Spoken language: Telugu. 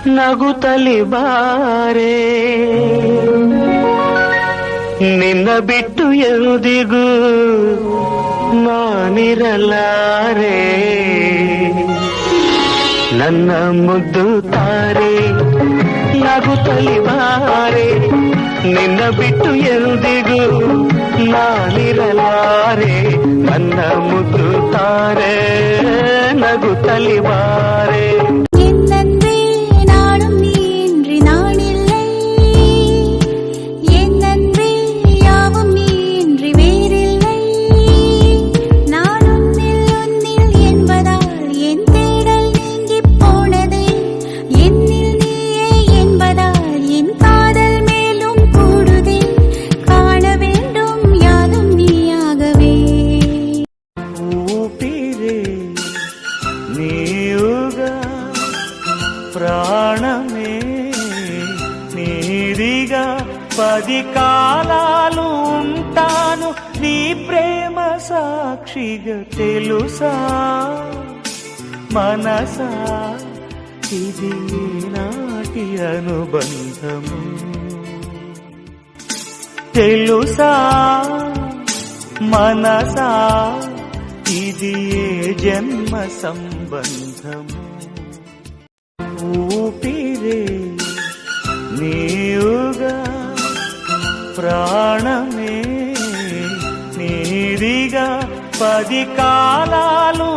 ನಗುತ್ತಲಿ ಬಾರೆ ನಿನ್ನ ಬಿಟ್ಟು ಎಂದಿಗೂ ನಾನಿರಲಾರೆ ನನ್ನ ಮುದ್ದು ತಾರೆ ನಗುತ್ತಲಿ ಬಾರೆ ನಿನ್ನ ಬಿಟ್ಟು ಎಂದಿಗೂ ನಾನಿರಲಾರೆ ನನ್ನ ಮುದ್ದು ತಾರೆ ನಗುತ್ತಲಿ ಬಾರೆ ప్రాణమే నీదిగా 10 కాలాలు ఉంటాను నీ ప్రేమ సాక్షిగా తెలుసా మనసా ఇది నాటి అనుబంధము తెలుసా మనసా ఇది జన్మ సంబంధము ఊపిరే నీవుగా ప్రాణమే నీదిగా 10 కాలాలు